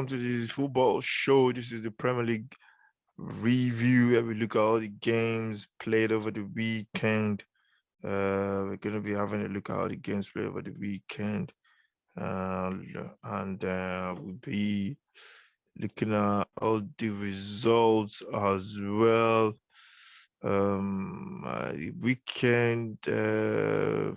welcome to the football show. This is the Premier League review where we look at all the games played over the weekend. We're going to be having a look at all the games played over the weekend. And we'll be looking at all the results as well. Weekend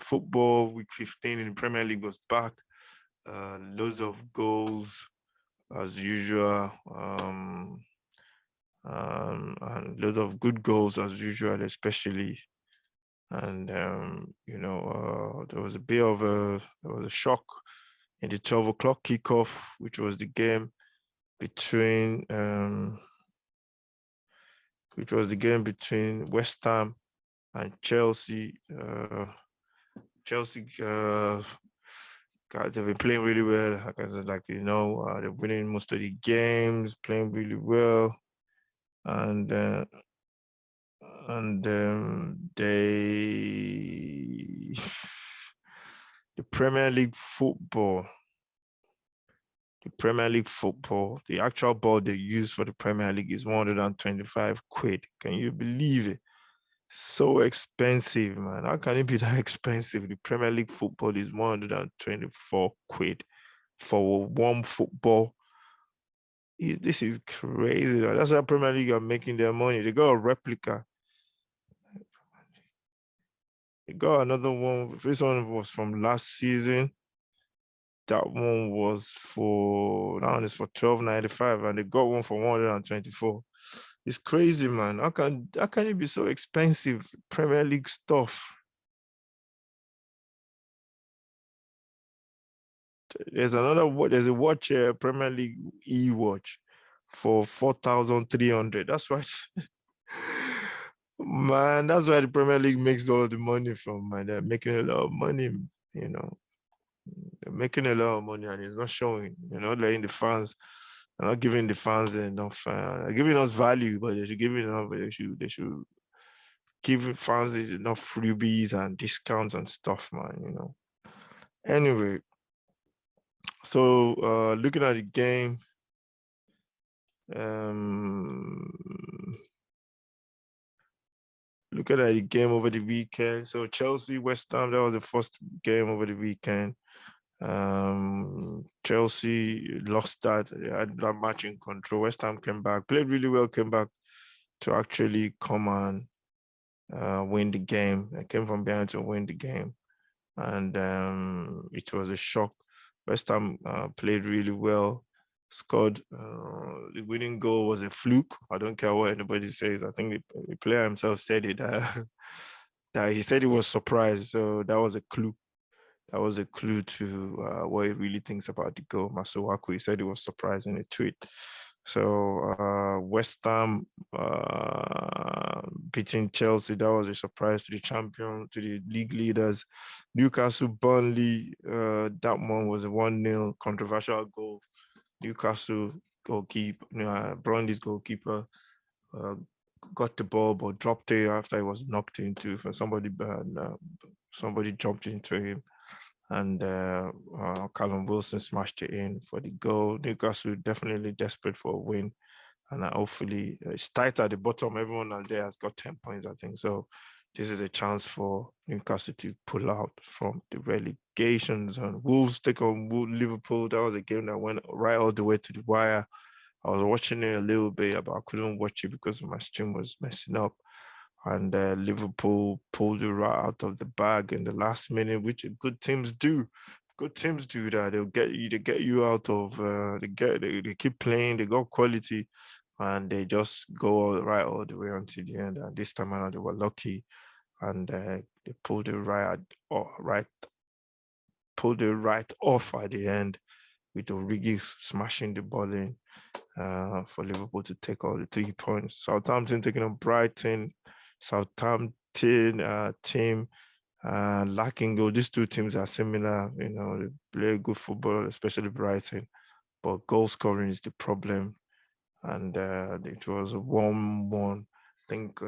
football, week 15 in the Premier League was back. Loads of goals as usual, and loads of good goals as usual, especially. And there was a bit of a shock in the 12 o'clock kickoff, which was the game between West Ham and Chelsea. Chelsea, they've been playing really well. Like I said, they're winning most of the games, playing really well, and the Premier League football. The actual ball they use for the Premier League is 125 quid. Can you believe it? So expensive, man. How can it be that expensive? The Premier League football is 124 quid for one football. This is crazy. That's how Premier League are making their money. They got a replica. They got another one. This one was from last season. That one was for $12.95, and they got one for 124. It's crazy, man. How can it be so expensive? Premier League stuff. There's a watch, Premier League e-watch for 4,300. That's right. Man, that's why the Premier League makes all the money from, man. They're making a lot of money, you know. They're making a lot of money, and it's not showing. Letting the fans, they're not giving the fans enough. They're giving us value, but they should give it enough. They should give fans enough freebies and discounts and stuff, man. Anyway, so looking at the game, looking at the game over the weekend. So Chelsea, West Ham, that was the first game over the weekend. Chelsea lost that. They had that match in control. West Ham came back, played really well, came back to actually come and win the game. They came from behind to win the game. And it was a shock. West Ham played really well, scored. The winning goal was a fluke. I don't care what anybody says. I think the player himself said it. That he said he was surprised. So that was a clue. That was a clue to what he really thinks about the goal. Masuaku, he said he was surprised in a tweet. So West Ham beating Chelsea, that was a surprise to the champion, to the league leaders. Newcastle, Burnley, that one was a 1-0 controversial goal. Newcastle goalkeeper, Burnley's goalkeeper, got the ball but dropped it after it was knocked into. Somebody jumped into him, and Callum Wilson smashed it in for the goal. Newcastle definitely desperate for a win, and hopefully it's tight at the bottom. Everyone out there has got 10 points, I think. So this is a chance for Newcastle to pull out from the relegations. And Wolves take on Liverpool. That was a game that went right all the way to the wire. I was watching it a little bit, but I couldn't watch it because my stream was messing up. And Liverpool pulled it right out of the bag in the last minute, which good teams do. Good teams do that. They get you out of. They keep playing. They got quality, and they just go all the way until the end. And this time around, they were lucky, and they pulled it right off at the end, with Origi smashing the ball in for Liverpool to take all the 3 points. Southampton taking on Brighton. Southampton team lacking goal. These two teams are similar. They play good football, especially Brighton, but goal scoring is the problem. And it was a 1-1. I think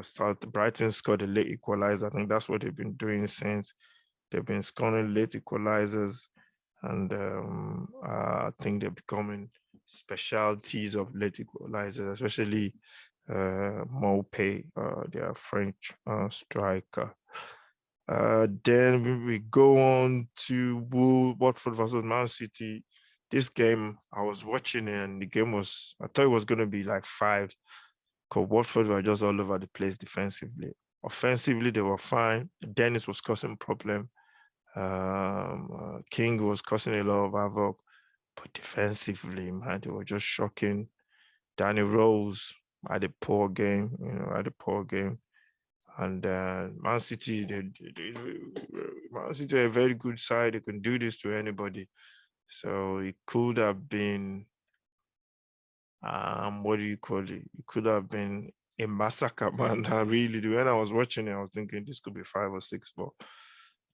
Brighton scored a late equalizer. I think that's what they've been doing since. They've been scoring late equalizers, and I think they're becoming specialties of late equalizers, especially Mopé, their French striker. Then we go on to Watford versus Man City. This game, I was watching it, and the game was, I thought it was going to be like 5, because Watford were just all over the place defensively. Offensively, they were fine. Dennis was causing problem. King was causing a lot of havoc. But defensively, man, they were just shocking. Danny Rose had a poor game, had a poor game. And Man City, Man City are a very good side. They can do this to anybody. So it could have been, what do you call it? It could have been a massacre, man. When I was watching it, I was thinking this could be 5 or 6, but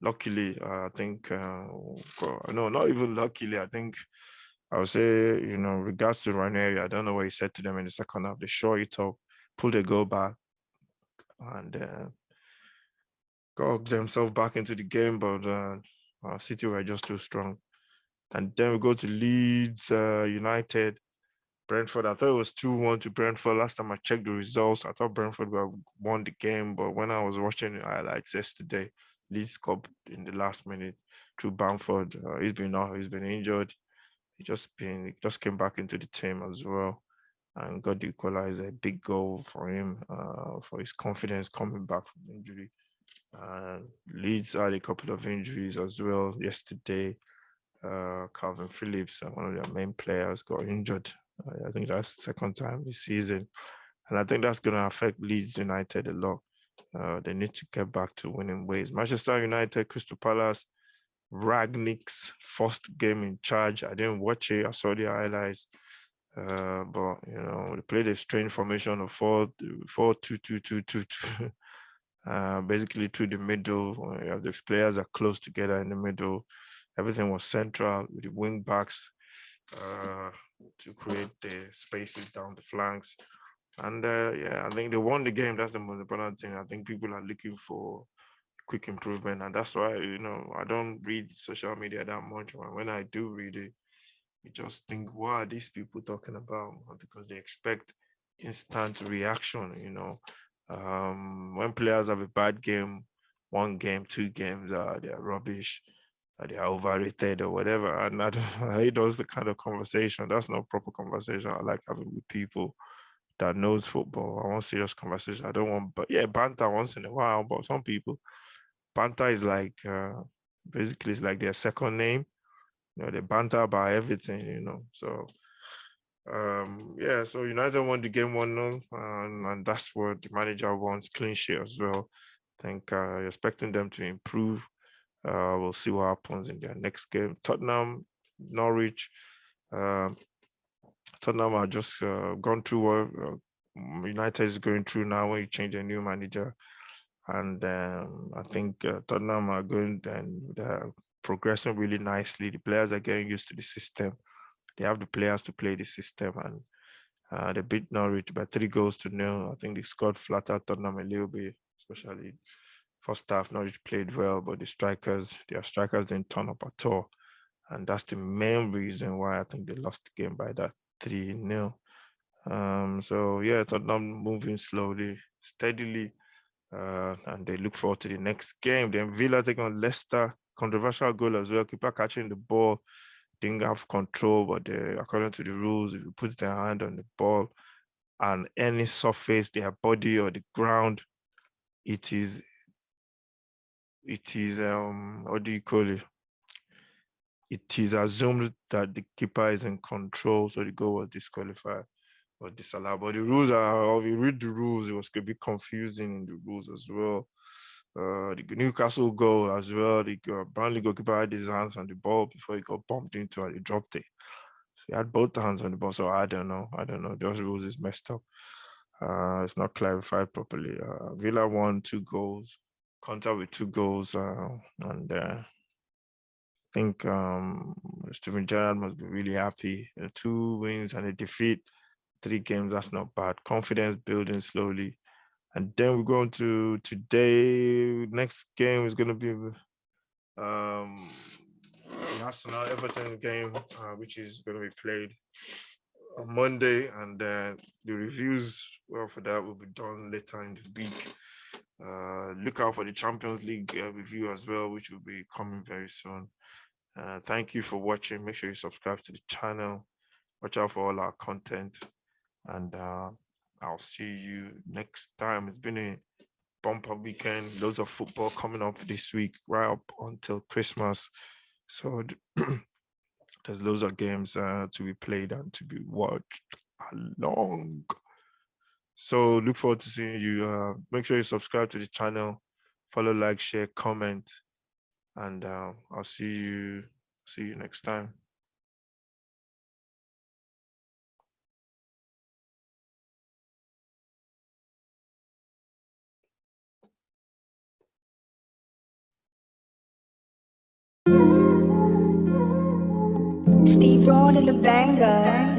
luckily, I think, no, not even luckily, I think I would say, regards to Ranieri, I don't know what he said to them in the second half. They shore it up, pulled a goal back, and got themselves back into the game, but City were just too strong. And then we go to Leeds United. Brentford, I thought it was 2-1 to Brentford. Last time I checked the results, I thought Brentford won the game, but when I was watching the highlights yesterday, Leeds scored in the last minute through Bamford. He's been injured. He just came back into the team as well and got the equalizer. A big goal for him, for his confidence coming back from injury. Leeds had a couple of injuries as well yesterday. Calvin Phillips, one of their main players, got injured. I think that's the second time this season. And I think that's going to affect Leeds United a lot. They need to get back to winning ways. Manchester United, Crystal Palace, Ragnick's first game in charge. I didn't watch it. I saw the highlights. But they played a strange formation of 4-2-2-2-2. Basically through the middle. The players are close together in the middle. Everything was central with the wing backs to create the spaces down the flanks. And I think they won the game. That's the most important thing. I think people are looking for quick improvement, and that's why I don't read social media that much. When I do read it, you just think, what are these people talking about? Because they expect instant reaction. When players have a bad game, 1 game, 2 games, they're rubbish, they are overrated or whatever. And I hate those the kind of conversation. That's not proper conversation I like having with people that knows football. I want serious conversation. I don't want, but yeah, banter once in a while. But some people, banter is like basically it's like their second name. They banter about everything. So so United won the game 1-0, and that's what the manager wants, clean sheet as well. I think expecting them to improve. We'll see what happens in their next game. Tottenham, Norwich. Tottenham are just gone through what United is going through now when you change a new manager. And I think Tottenham are going and they're progressing really nicely. The players are getting used to the system. They have the players to play the system, and they beat Norwich by 3-0. I think they scored flattered Tottenham a little bit, especially first half. Norwich played well, but their strikers didn't turn up at all. And that's the main reason why I think they lost the game by that 3-0. Tottenham moving slowly, steadily, and they look forward to the next game. Then Villa take on Leicester. Controversial goal as well. Keeper catching the ball, didn't have control, but according to the rules, if you put their hand on the ball and any surface, their body or the ground, it is what do you call it? It is assumed that the keeper is in control, so the goal was disqualified or disallowed. But the rules are, if you read the rules, it was a bit confusing in the rules as well. The Newcastle goal as well, the Burnley goalkeeper had his hands on the ball before he got bumped into and he dropped it. So he had both hands on the ball, so I don't know. Those rules is messed up. It's not clarified properly. Villa won 2 goals, Conte with 2 goals, and I think Steven Gerrard must be really happy. 2 wins and a defeat, 3 games, that's not bad. Confidence building slowly. And then we're going to today. Next game is going to be the Arsenal Everton game, which is going to be played on Monday, and the reviews, well, for that will be done later in the week. Look out for the Champions League review as well, which will be coming very soon. Thank you for watching. Make sure you subscribe to the channel. Watch out for all our content, and I'll see you next time. It's been a bumper weekend. Loads of football coming up this week, right up until Christmas. So there's loads of games to be played and to be watched along. So look forward to seeing you. Make sure you subscribe to the channel, follow, like, share, comment, and I'll see you next time. Steve Ron in the banger.